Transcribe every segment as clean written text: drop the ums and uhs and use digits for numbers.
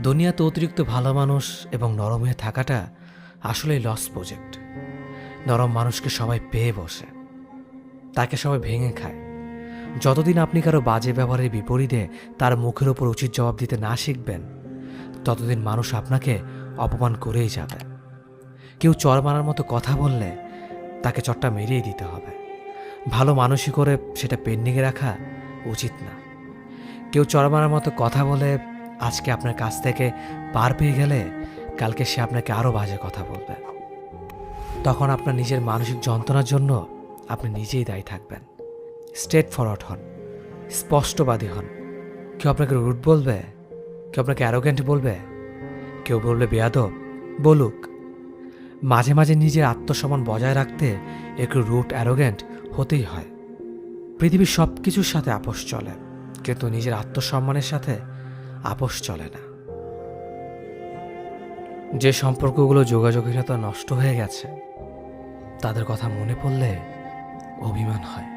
দুনিয়াতে অতিরিক্ত ভালো মানুষ এবং নরম হয়ে থাকাটা আসলেই লস প্রজেক্ট। নরম মানুষকে সবাই পেয়ে বসে, তাকে সবাই ভেঙে খায়। যতদিন আপনি কারো বাজে ব্যবহারের বিপরীতে তার মুখের ওপর উচিত জবাব দিতে না শিখবেন, ততদিন মানুষ আপনাকে অপমান করেই যাবে। কেউ চর মারার মতো কথা বললে তাকে চটটা মেরিয়ে দিতে হবে। ভালো মানুষই করে সেটা পেন্ডিংয়ে রাখা উচিত না। কেউ চর মারার মতো কথা বলে আজকে আপনার কাছ থেকে পার পেয়ে গেলে কালকে সে আপনাকে আরও বাজে কথা বলবে। তখন আপনার নিজের মানসিক যন্ত্রণার জন্য আপনি নিজেই দায়ী থাকবেন। স্ট্রেট ফরওয়ার্ড হন, স্পষ্টবাদী হন। কেউ আপনাকে রুড বলবে, কেউ আপনাকে অ্যারোগেন্ট বলবে, কেউ বলবে বেয়াদব, বলুক। মাঝে মাঝে নিজের আত্মসম্মান বজায় রাখতে একটু রুড অ্যারোগেন্ট হতেই হয়। পৃথিবীর সব কিছুর সাথে আপোষ চলে, কিন্তু নিজের আত্মসম্মানের সাথে আপোষ চলে না। যে সম্পর্কগুলো যোগাযোগহীনতা নষ্ট হয়ে গেছে, তাদের কথা মনে পড়লে অভিমান হয়।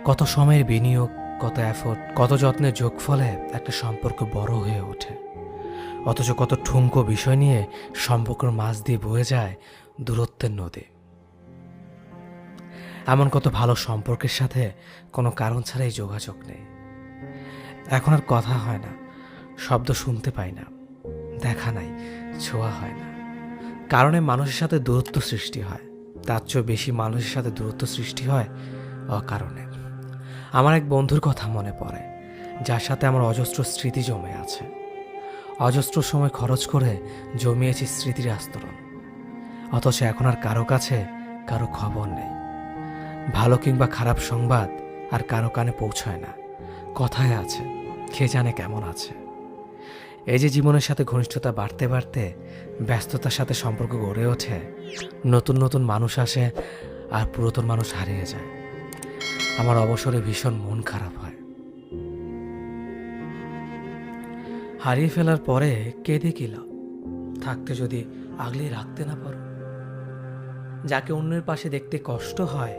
কত সময়ের বিনিয়োগ, কত এফোর্ট, কত যত্নের যোগফলে একটা সম্পর্ক বড় হয়ে ওঠে, অথচ কত ঠুনকো বিষয় নিয়ে সম্পর্কের মাঝ দিয়ে বয়ে যায় দূরত্বের নদী। এমন কত ভালো সম্পর্কের সাথে কোনো কারণ ছাড়াই যোগাযোগ নেই। এখন আর কথা হয় না, শব্দ শুনতে পাই না, দেখা নাই, ছোঁয়া হয় না। কারণে মানুষের সাথে দূরত্ব সৃষ্টি হয়। তার চেয়েও বেশি মানুষের সাথে দূরত্ব সৃষ্টি হয় অকারণে। আমার এক বন্ধুর কথা মনে পড়ে, যার সাথে আমার অজস্র স্মৃতি জমে আছে। অজস্র সময় খরচ করে জমিয়েছি স্মৃতির আস্তরণ, অথচ এখন আর কারো কাছে কারো খবর নেই। ভালো কিংবা খারাপ সংবাদ আর কারো কানে পৌঁছায় না। কথায় আছে, কে জানে কেমন আছে। এই যে জীবনের সাথে ঘনিষ্ঠতা বাড়তে বাড়তে ব্যস্ততার সাথে সম্পর্ক গড়ে ওঠে, নতুন নতুন মানুষ আসে আর পুরাতন মানুষ হারিয়ে যায়। আমার অবসরে ভীষণ মন খারাপ হয়। হারিয়ে ফেলার পরে কেঁদে কি লাভ, থাকতে যদি আগলে রাখতে না পারো। যাকে অন্যের পাশে দেখতে কষ্ট হয়,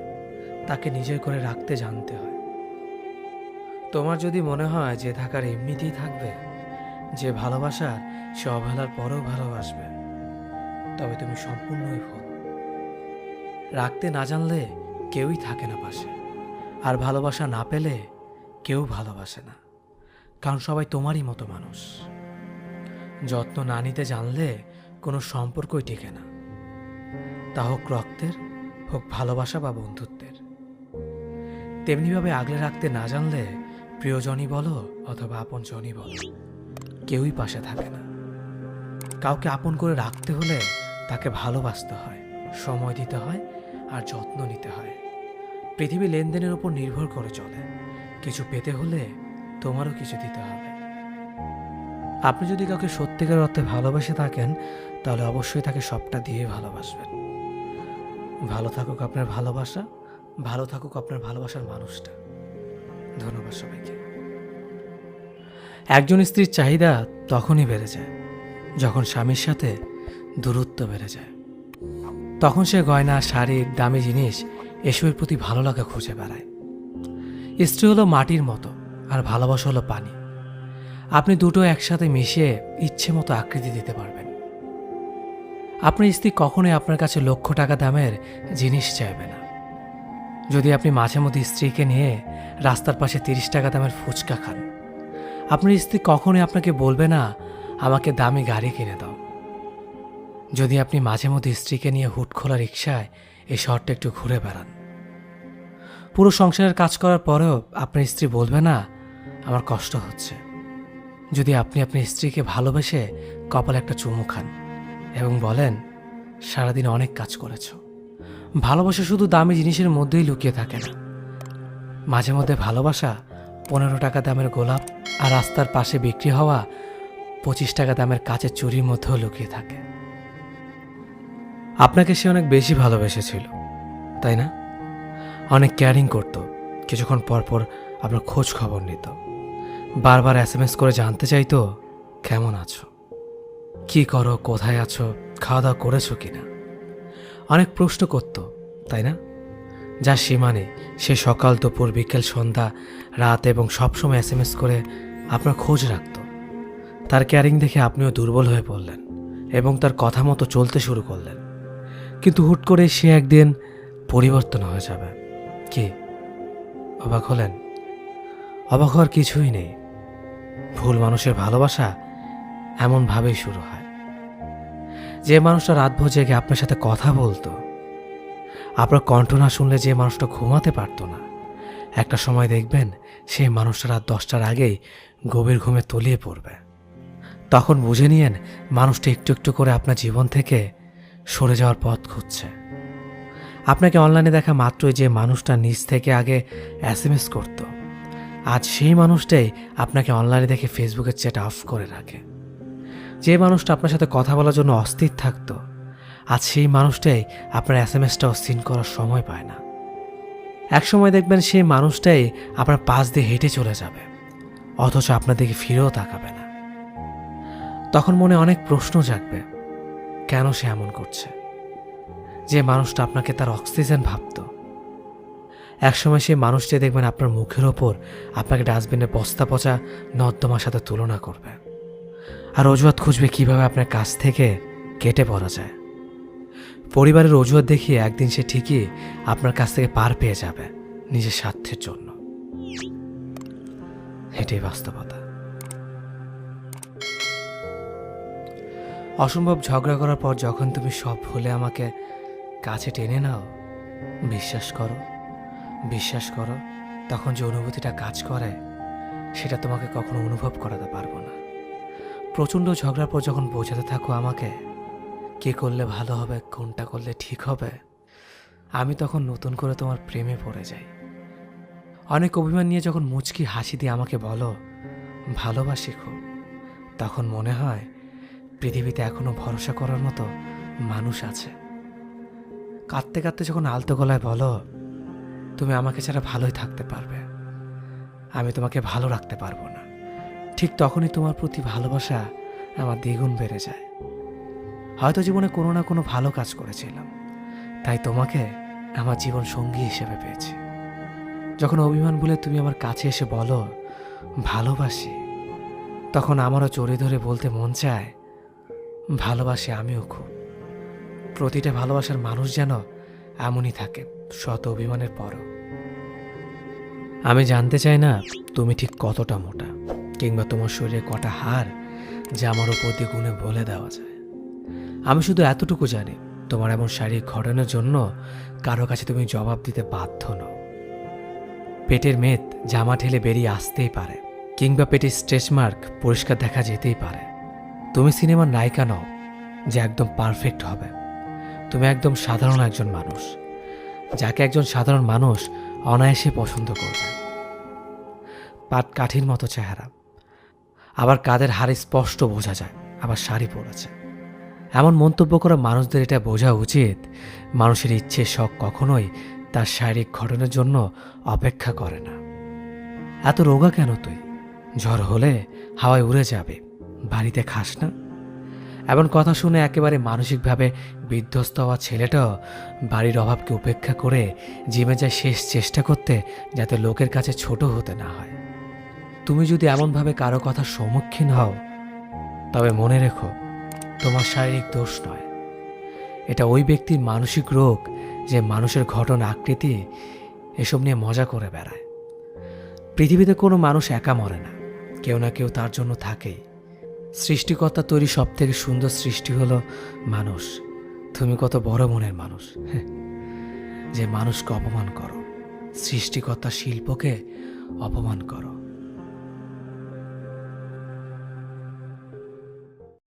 তাকে নিজের করে রাখতে জানতে হয়। তোমার যদি মনে হয় যে থাকার এমনিতেই থাকবে, যে ভালোবাসার সে অবহেলার পরেও ভালোবাসবে, তবে তুমি সম্পূর্ণই ভুল। রাখতে না জানলে কেউই থাকে না পাশে, আর ভালোবাসা না পেলে কেউ ভালোবাসে না, কারণ সবাই তোমারই মতো মানুষ। যত্ন না নিতে জানলে কোনো সম্পর্কই টিকে না, তা হোক রক্তের, হোক ভালোবাসা বা বন্ধুত্বের। তেমনিভাবে আগলে রাখতে না জানলে প্রিয়জনই বলো অথবা আপনজনই বলো, কেউই পাশে থাকে না। কাউকে আপন করে রাখতে হলে তাকে ভালোবাসতে হয়, সময় দিতে হয় আর যত্ন নিতে হয়। পৃথিবী লেনদেনের উপর নির্ভর করে চলে। কিছু পেতে হলে তোমারও কিছু দিতে হবে। আপনি যদি কাউকে সত্যিকার অর্থে ভালোবেসে থাকেন, তাহলে অবশ্যই তাকে সবটা দিয়ে ভালোবাসবেন। ভালো থাকুক আপনার ভালোবাসা, ভালো থাকুক আপনার ভালোবাসার মানুষটা। ধন্যবাদ সবাইকে। একজন স্ত্রীর চাহিদা তখনই বেড়ে যায় যখন স্বামীর সাথে দূরত্ব বেড়ে যায়। তখন সে গয়না, শাড়ি, দামি জিনিস এসবের প্রতি ভালো লাগা খুঁজে বেড়ায়। স্ত্রী হলো মাটির মতো, আর ভালোবাসা হলো পানি। আপনি দুটো একসাথে মিশিয়ে ইচ্ছে মতো আকৃতি দিতে পারবেন। আপনার স্ত্রী কখনোই আপনার কাছে লক্ষ টাকা দামের জিনিস চাইবে না। যদি আপনি মাঝে মধ্যে স্ত্রীকে নিয়ে রাস্তার পাশে 30 টাকা দামের ফুচকা খান, আপনার স্ত্রী কখনোই আপনাকে বলবে না আমাকে দামি গাড়ি কিনে দাও। যদি আপনি মাঝে মধ্যে স্ত্রীকে নিয়ে হুট খোলা রিক্সায় এই শহরটা একটু ঘুরে বেড়ান, পুরো সংসারের কাজ করার পরেও আপনার স্ত্রী বলবে না আমার কষ্ট হচ্ছে। যদি আপনি আপনার স্ত্রীকে ভালোবেসে কপালে একটা চুমু খান এবং বলেন সারাদিন অনেক কাজ করেছ। ভালোবাসা শুধু দামি জিনিসের মধ্যেই লুকিয়ে থাকে না। মাঝে মধ্যে ভালোবাসা 15 টাকা দামের গোলাপ আর রাস্তার পাশে বিক্রি হওয়া 25 টাকা দামের কাচের চুরির মধ্যেও লুকিয়ে থাকে। আপনাকে সে অনেক বেশি ভালোবেসেছিল, তাই না? অনেক কেয়ারিং করত, কিছুক্ষণ পর পর আপনার খোঁজ খবর নিত, বারবার SMS করে জানতে চাইতো কেমন আছো, কি করো, কোথায় আছো, খাওয়া দাওয়া করেছো কিনা। অনেক প্রশ্ন করত, তাই না? যার সীমা নেই। সে সকাল, দুপুর, বিকেল, সন্ধ্যা, রাত এবং সবসময় SMS করে আপনার খোঁজ রাখত। তার কেয়ারিং দেখে আপনিও দুর্বল হয়ে পড়লেন এবং তার কথা মতো চলতে শুরু করলেন। কিন্তু হুট করে সে একদিন পরিবর্তন হয়ে যাবে। কি অবাক হলেন? অবাক হওয়ার কিছুই নেই। ভুল মানুষের ভালোবাসা এমনভাবেই শুরু হয়। যে মানুষটা রাতভর জেগে আপনার সাথে কথা বলতো, আপনার কণ্ঠ না শুনলে যে মানুষটা ঘুমাতে পারতো না, একটা সময় দেখবেন সেই মানুষটা রাত 10টার আগেই গভীর ঘুমে তলিয়ে পড়বে। তখন বুঝে নিয়েন মানুষটা একটু একটু করে আপনার জীবন থেকে সরে যাওয়ার পথ খুঁজছে। আপনাকে অনলাইনে দেখা মাত্রই যে মানুষটা নিজ থেকে আগে SMS করত, আজ সেই মানুষটাই আপনাকে অনলাইনে দেখে ফেসবুকের চ্যাট অফ করে রাখে। যে মানুষটা আপনার সাথে কথা বলার জন্য অস্থির থাকতো, আজ সেই মানুষটাই আপনার SMSটাও সিন করার সময় পায় না। একসময় দেখবেন সেই মানুষটাই আপনার পাশ দিয়ে হেঁটে চলে যাবে, অথচ আপনার দিকে ফিরেও তাকাবে না। তখন মনে অনেক প্রশ্ন জাগবে, কেন সে এমন করছে? যে মানুষটা আপনাকে তার অক্সিজেন ভাবত, একসময় সেই মানুষটি দেখবেন আপনার মুখের ওপর আপনাকে ডাস্টবিনে বস্তা পচা নর্দমার সাথে তুলনা করবে, আর অজুহাত খুঁজবে কিভাবে আপনার কাছ থেকে কেটে পড়া যায়। পরিবারের অজুহাত দেখিয়ে একদিন সে ঠিকই আপনার কাছ থেকে পার পেয়ে যাবে নিজের স্বার্থের জন্য। এটাই বাস্তবতা। অসম্ভব ঝগড়া করার পর যখন তুমি সব ভুলে আমাকে কাছে টেনে নাও, বিশ্বাস করো তখন যে অনুভূতিটা কাজ করে সেটা তোমাকে কখনো অনুভব করাতে পারবো না। প্রচণ্ড ঝগড়ার পর যখন বোঝাতে থাকো আমাকে কে করলে ভালো হবে, কোনটা করলে ঠিক হবে, আমি তখন নতুন করে তোমার প্রেমে পড়ে যাই। অনেক অভিমান নিয়ে যখন মুচকি হাসি দিয়ে আমাকে বলো ভালোবাসি খুব, তখন মনে হয় পৃথিবীতে এখনো ভরসা করার মতো মানুষ আছে। কাঁদতে কাঁদতে যখন আলতো গলায় বলো তুমি আমাকে ছাড়া ভালোই থাকতে পারবে, আমি তোমাকে ভালো রাখতে পারবো না, ঠিক তখনই তোমার প্রতি ভালোবাসা আমার দ্বিগুণ বেড়ে যায়। হয়তো জীবনে কোনো না কোনো ভালো কাজ করেছিলাম, তাই তোমাকে আমার জীবন সঙ্গী হিসেবে পেয়েছি। যখন অভিমান ভুলে তুমি আমার কাছে এসে বলো ভালোবাসি, তখন আমারও জড়িয়ে ধরে বলতে মন চায় ভালোবাসি আমিও খুব। প্রতিটা ভালোবাসার মানুষ যেন এমনই থাকে, শত অভিমানের পরও। আমি জানতে চাই না তুমি ঠিক কতটা মোটা, কিংবা তোমার শরীরে কটা হাড় যা আমার উপর দিয়ে গুণে বলে দেওয়া যায়। আমি শুধু এতটুকু জানি তোমার এমন শারীরিক ঘটনার জন্য কারো কাছে তুমি জবাব দিতে বাধ্য নও। পেটের মেদ জামা ঠেলে বেরিয়ে আসতেই পারে, কিংবা পেটের স্ট্রেচ মার্ক পরিষ্কার দেখা যেতেই পারে। তুমি সিনেমার নায়িকা নও যে একদম পারফেক্ট হবে। তুমি একদম সাধারণ একজন মানুষ, যাকে একজন সাধারণ মানুষ অনায়াসে পছন্দ করবে। পাট কাঠির মতো চেহারা, আবার কাদের হাড়ে স্পষ্ট বোঝা যায়, আবার শাড়ি পরেছে। এমন মন্তব্য করা মানুষদের এটা বোঝা উচিত মানুষের ইচ্ছে শখ কখনোই তার শারীরিক ঘটনার জন্য অপেক্ষা করে না। এত রোগা কেন তুই? ঝড় হলে হাওয়ায় উড়ে যাবে, বাড়িতে খাস না? এমন কথা শুনে একেবারে মানসিকভাবে বিধ্বস্ত হওয়া ছেলেটাও বাড়ির অভাবকে উপেক্ষা করে জিমে যায় শেষ চেষ্টা করতে, যাতে লোকের কাছে ছোট হতে না হয়। তুমি যদি এমনভাবে কারো কথার সম্মুখীন হও, তবে মনে রেখো তোমার শারীরিক দোষ নয়, এটা ওই ব্যক্তির মানসিক রোগ যে মানুষের ঘটনা আকৃতি এসব নিয়ে মজা করে বেড়ায়। পৃথিবীতে কোনো মানুষ একা মরে না, কেউ না কেউ তার জন্য থাকেই। সৃষ্টিকর্তা তৈরি সব থেকে সুন্দর সৃষ্টি হলো মানুষ। তুমি কত বড় মনের মানুষ যে মানুষকে অপমান করো, সৃষ্টিকর্তার শিল্পকে অপমান করো।